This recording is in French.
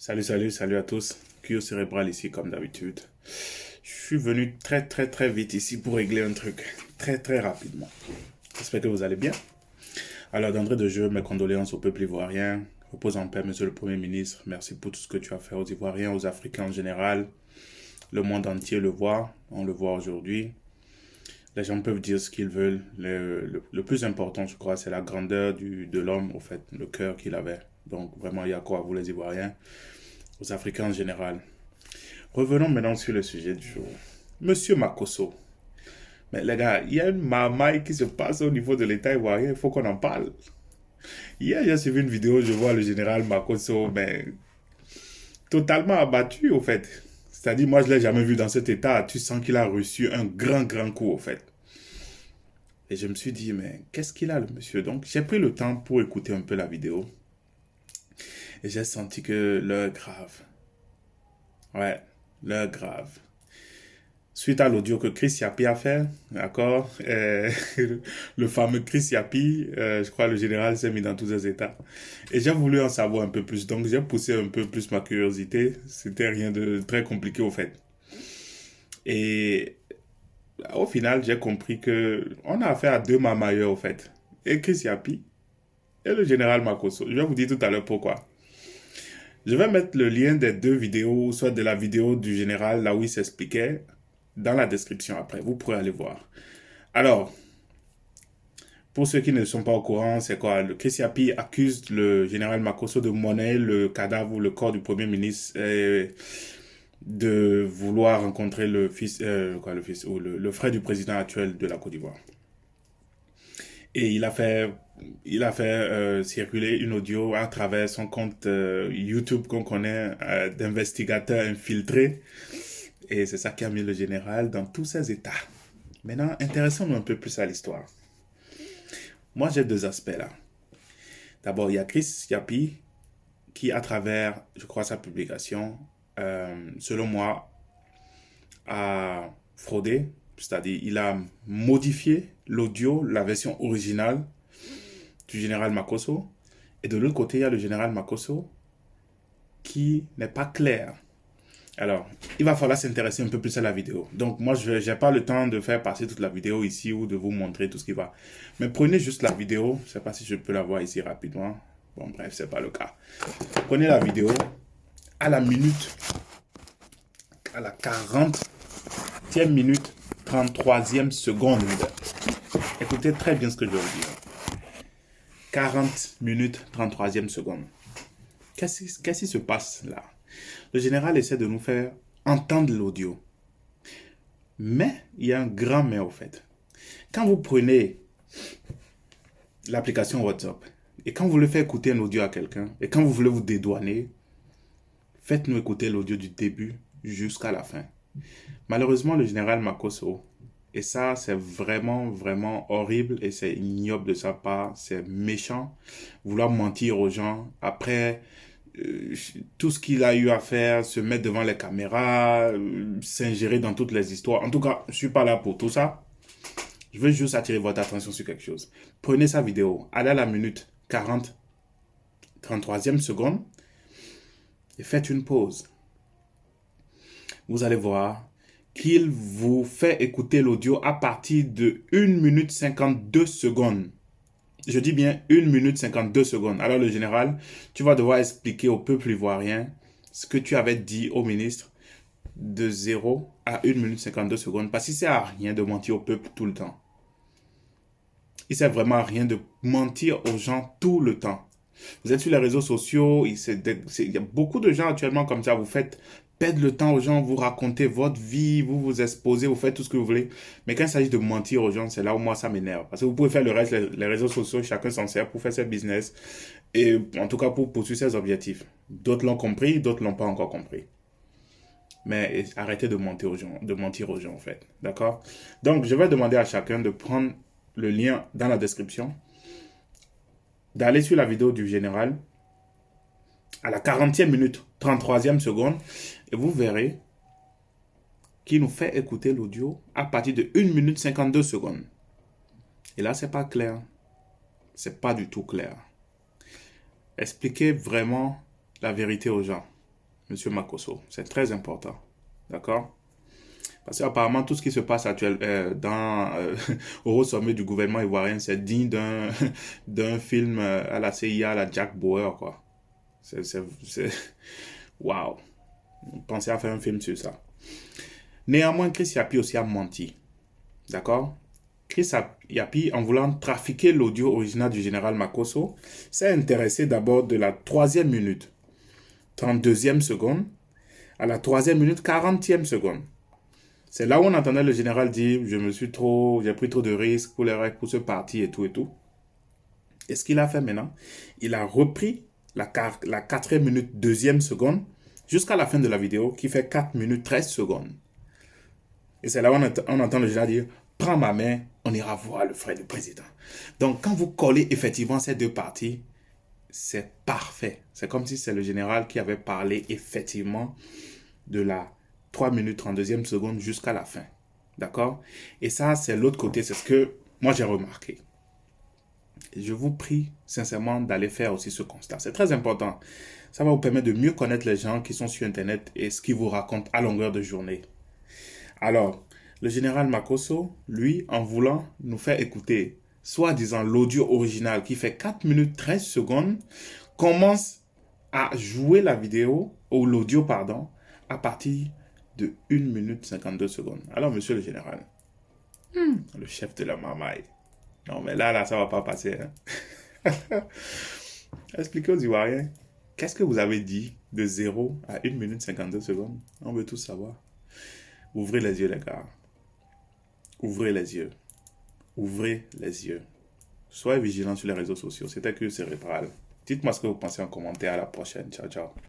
Salut à tous. Cuir cérébral ici comme d'habitude. Je suis venu très vite ici pour régler un truc. Très rapidement. J'espère que vous allez bien. Alors d'entrée de jeu, mes condoléances au peuple ivoirien. Repose en paix, monsieur le Premier ministre. Merci pour tout ce que tu as fait aux Ivoiriens, aux Africains en général. Le monde entier le voit. On le voit aujourd'hui. Les gens peuvent dire ce qu'ils veulent. Le plus important, je crois, c'est la grandeur de l'homme, au fait, le cœur qu'il avait. Donc vraiment, il y a quoi à vous les Ivoiriens, aux Africains en général. Revenons maintenant sur le sujet du jour. Monsieur Makosso. Mais les gars, il y a une marmaille qui se passe au niveau de l'État ivoirien, il faut qu'on en parle. Hier, j'ai suivi une vidéo, je vois le général Makosso, mais totalement abattu au fait. C'est-à-dire, moi, je ne l'ai jamais vu dans cet état. Tu sens qu'il a reçu un grand coup au fait. Et je me suis dit, mais qu'est-ce qu'il a le monsieur? Donc, j'ai pris le temps pour écouter un peu la vidéo. Et j'ai senti que l'heure est grave. Ouais, l'heure est grave. Suite à l'audio que Chris Yapi a fait, d'accord, le fameux Chris Yapi, je crois le général s'est mis dans tous ses états. Et j'ai voulu en savoir un peu plus, donc j'ai poussé un peu plus ma curiosité. C'était rien de très compliqué au fait. Et au final, j'ai compris que on a affaire à deux mamailleurs au fait. Et Chris Yapi et le général Makosso. Je vais vous dire tout à l'heure pourquoi. Je vais mettre le lien des deux vidéos, soit de la vidéo du général, là où il s'expliquait, dans la description après. Vous pourrez aller voir. Alors, pour ceux qui ne sont pas au courant, c'est quoi? Le Kessiapi accuse le général Makosso de monnayer le cadavre ou le corps du premier ministre et de vouloir rencontrer le fils, le fils ou le frère du président actuel de la Côte d'Ivoire. Et il a fait circuler une audio à travers son compte YouTube qu'on connaît d'investigateur infiltré. Et c'est ça qui a mis le général dans tous ses états. Maintenant, intéressons-nous un peu plus à l'histoire. Moi, j'ai deux aspects là. D'abord, il y a Chris Yapi qui, à travers, je crois, sa publication, selon moi, a fraudé. C'est-à-dire, il a modifié l'audio, la version originale du général Makosso. Et de l'autre côté, il y a le général Makosso qui n'est pas clair. Alors, il va falloir s'intéresser un peu plus à la vidéo. Donc, moi, je n'ai pas le temps de faire passer toute la vidéo ici ou de vous montrer tout ce qui va. Mais prenez juste la vidéo. Je ne sais pas si je peux la voir ici rapidement. Bon, bref, ce n'est pas le cas. Prenez la vidéo à la minute, à la 40e minute, 33e seconde. Écoutez très bien ce que je vais vous dire. 40 minutes, 33e seconde. Qu'est-ce qui se passe là? Le général essaie de nous faire entendre l'audio. Mais il y a un grand mais au fait. Quand vous prenez l'application WhatsApp et quand vous voulez faire écouter un audio à quelqu'un et quand vous voulez vous dédouaner, faites-nous écouter l'audio du début jusqu'à la fin. Malheureusement, le général Makosso, et ça c'est vraiment horrible et c'est ignoble de sa part, c'est méchant, vouloir mentir aux gens après tout ce qu'il a eu à faire, se mettre devant les caméras, s'ingérer dans toutes les histoires. En tout cas, je ne suis pas là pour tout ça. Je veux juste attirer votre attention sur quelque chose. Prenez sa vidéo, allez à la minute 40, 33e seconde et faites une pause. Vous allez voir qu'il vous fait écouter l'audio à partir de 1 minute 52 secondes. Je dis bien 1 minute 52 secondes. Alors le général, tu vas devoir expliquer au peuple ivoirien ce que tu avais dit au ministre de 0 à 1 minute 52 secondes. Parce qu'il ne sert à rien de mentir au peuple tout le temps. Il ne sert vraiment à rien de mentir aux gens tout le temps. Vous êtes sur les réseaux sociaux, il y a beaucoup de gens actuellement comme ça, vous faites perdre le temps aux gens, vous racontez votre vie, vous vous exposez, vous faites tout ce que vous voulez. Mais quand il s'agit de mentir aux gens, c'est là où moi ça m'énerve. Parce que vous pouvez faire le reste, les réseaux sociaux, chacun s'en sert pour faire ses business. Et en tout cas pour poursuivre ses objectifs. D'autres l'ont compris, d'autres l'ont pas encore compris. Mais arrêtez de mentir aux gens en fait. D'accord? Donc je vais demander à chacun de prendre le lien dans la description, d'aller sur la vidéo du général à la 40e minute, 33e seconde, et vous verrez qu'il nous fait écouter l'audio à partir de 1 minute 52 secondes. Et là, c'est pas clair. C'est pas du tout clair. Expliquez vraiment la vérité aux gens. Monsieur Makosso. C'est très important. D'accord? Parce qu'apparemment, tout ce qui se passe au sommet du gouvernement ivoirien, c'est digne d'un film à la CIA, à la Jack Bauer, quoi. Waouh. Pensez à faire un film sur ça. Néanmoins, Chris Yapi aussi a menti. D'accord? Chris Yapi, en voulant trafiquer l'audio original du général Makosso, s'est intéressé d'abord de la 3e minute, 32e seconde, à la 3e minute, 40e seconde. C'est là où on entendait le général dire « j'ai pris trop de risques pour ce parti et tout et tout ». Et ce qu'il a fait maintenant, il a repris la 4e minute, 2e seconde, jusqu'à la fin de la vidéo, qui fait 4 minutes, 13 secondes. Et c'est là où on entend le général dire « Prends ma main, on ira voir le frère du président ». Donc, quand vous collez effectivement ces deux parties, c'est parfait. C'est comme si c'est le général qui avait parlé effectivement de la 3 minutes 32e seconde jusqu'à la fin. D'accord? Et ça, c'est l'autre côté. C'est ce que moi, j'ai remarqué. Et je vous prie sincèrement d'aller faire aussi ce constat. C'est très important. Ça va vous permettre de mieux connaître les gens qui sont sur Internet et ce qu'ils vous racontent à longueur de journée. Alors, le général Makosso, lui, en voulant nous faire écouter, soi-disant l'audio original qui fait 4 minutes 13 secondes, commence à jouer la vidéo, ou l'audio, pardon, à partir de 1 minute 52 secondes. Alors, monsieur le général, le chef de la marmaille, non, mais là, ça va pas passer. Hein. Expliquez aux Ivoiriens, qu'est-ce que vous avez dit de 0 à 1 minute 52 secondes? On veut tous savoir. Ouvrez les yeux, les gars. Ouvrez les yeux. Ouvrez les yeux. Soyez vigilants sur les réseaux sociaux. C'était que cérébral. Dites-moi ce que vous pensez en commentaire. À la prochaine. Ciao, ciao.